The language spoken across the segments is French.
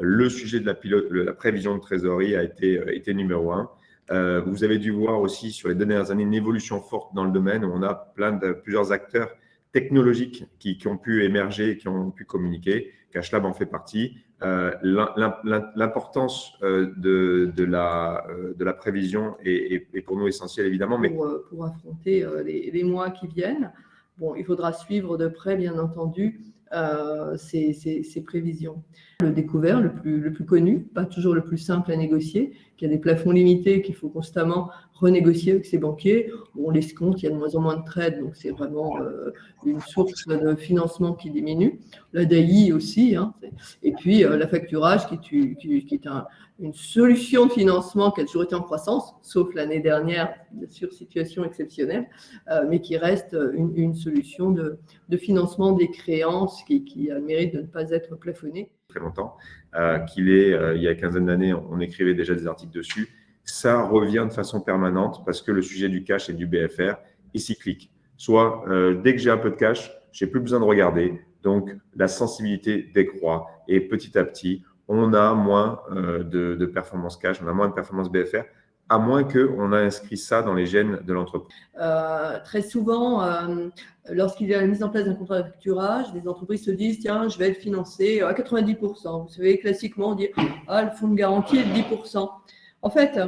Le sujet de la prévision de trésorerie a été numéro un. Vous avez dû voir aussi sur les dernières années une évolution forte dans le domaine où on a plusieurs acteurs technologiques qui ont pu émerger et qui ont pu communiquer. CashLab en fait partie. L'importance de la prévision est pour nous essentielle, évidemment. Pour affronter les mois qui viennent, bon, il faudra suivre de près, bien entendu, ces prévisions. Le découvert, le plus connu, pas toujours le plus simple à négocier, qui a des plafonds limités qu'il faut constamment renégocier avec ses banquiers. On les compte, il y a de moins en moins de trades, donc c'est vraiment une source de financement qui diminue. La DAI aussi, hein. Et puis la facturage qui est une solution de financement qui a toujours été en croissance, sauf l'année dernière, bien sûr, situation exceptionnelle, mais qui reste une solution de financement des créances qui a le mérite de ne pas être plafonnée. Très longtemps, il y a une quinzaine d'années, on écrivait déjà des articles dessus. Ça revient de façon permanente parce que le sujet du cash et du BFR est cyclique. Soit dès que j'ai un peu de cash, j'ai plus besoin de regarder, donc la sensibilité décroît et petit à petit, on a moins de performance cash, on a moins de performance BFR, à moins qu'on a inscrit ça dans les gènes de l'entreprise. Très souvent, lorsqu'il y a la mise en place d'un contrat de facturage, les entreprises se disent « Tiens, je vais être financé à 90%. » Vous savez, classiquement, on dit « Ah, le fonds de garantie est de 10%. » En fait,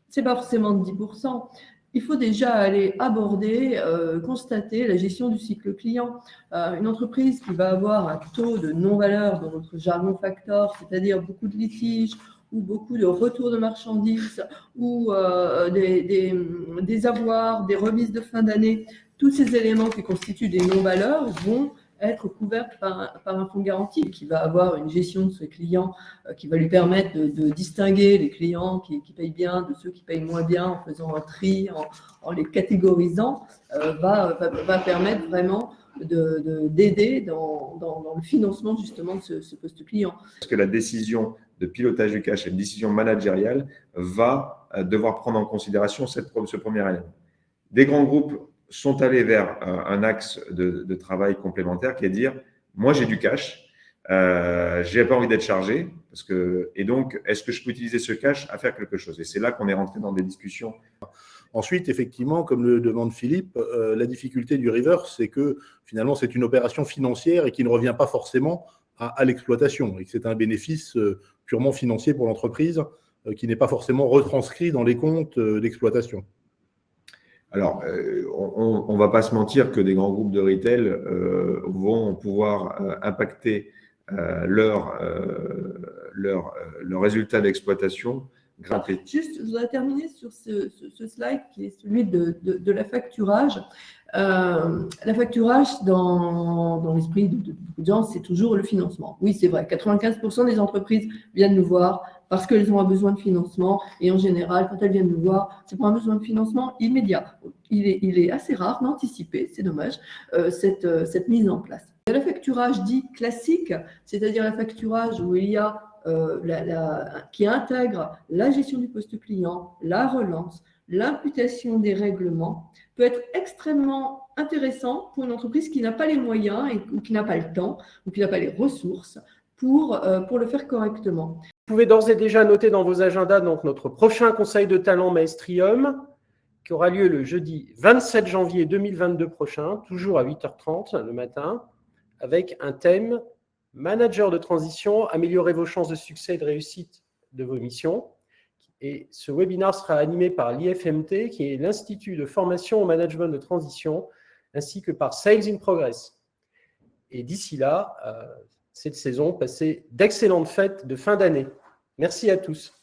ce n'est pas forcément de 10%. Il faut déjà aller aborder, constater la gestion du cycle client. Une entreprise qui va avoir un taux de non-valeur dans notre jargon factor, c'est-à-dire beaucoup de litiges, ou beaucoup de retours de marchandises, ou des avoirs, des remises de fin d'année, tous ces éléments qui constituent des non-valeurs vont être couverts par un fonds de garantie qui va avoir une gestion de ses clients qui va lui permettre de distinguer les clients qui payent bien de ceux qui payent moins bien en faisant un tri, en les catégorisant, va permettre vraiment d'aider dans le financement justement de ce poste client. Parce que la décision de pilotage du cash et une décision managériale va devoir prendre en considération ce premier élément. Des grands groupes sont allés vers un axe de travail complémentaire qui est de dire « moi j'ai du cash, je n'ai pas envie d'être chargé, et donc est-ce que je peux utiliser ce cash à faire quelque chose ?» Et c'est là qu'on est rentré dans des discussions. Ensuite, effectivement, comme le demande Philippe, la difficulté du reverse, c'est que finalement c'est une opération financière et qui ne revient pas forcément à l'exploitation et que c'est un bénéfice purement financier pour l'entreprise qui n'est pas forcément retranscrit dans les comptes d'exploitation. Alors, on ne va pas se mentir que des grands groupes de retail vont pouvoir impacter leur résultat d'exploitation. Juste, je voudrais terminer sur ce slide qui est celui de la facturage. La facturage, dans l'esprit de beaucoup de gens, c'est toujours le financement. Oui, c'est vrai, 95% des entreprises viennent nous voir parce qu'elles ont un besoin de financement et en général, quand elles viennent nous voir, c'est pour un besoin de financement immédiat. Il est assez rare d'anticiper, c'est dommage, cette mise en place. Il y a le facturage dit classique, c'est-à-dire le facturage où il y a qui intègre la gestion du poste client, la relance, l'imputation des règlements, peut être extrêmement intéressant pour une entreprise qui n'a pas les moyens ou qui n'a pas le temps ou qui n'a pas les ressources pour le faire correctement. Vous pouvez d'ores et déjà noter dans vos agendas donc, notre prochain conseil de talent Maestrium qui aura lieu le jeudi 27 janvier 2022 prochain, toujours à 8h30 le matin, avec un thème Manager de transition, améliorer vos chances de succès et de réussite de vos missions. Et ce webinaire sera animé par l'IFMT, qui est l'Institut de formation au management de transition, ainsi que par Sales in Progress. Et d'ici là, cette saison, passez d'excellentes fêtes de fin d'année. Merci à tous.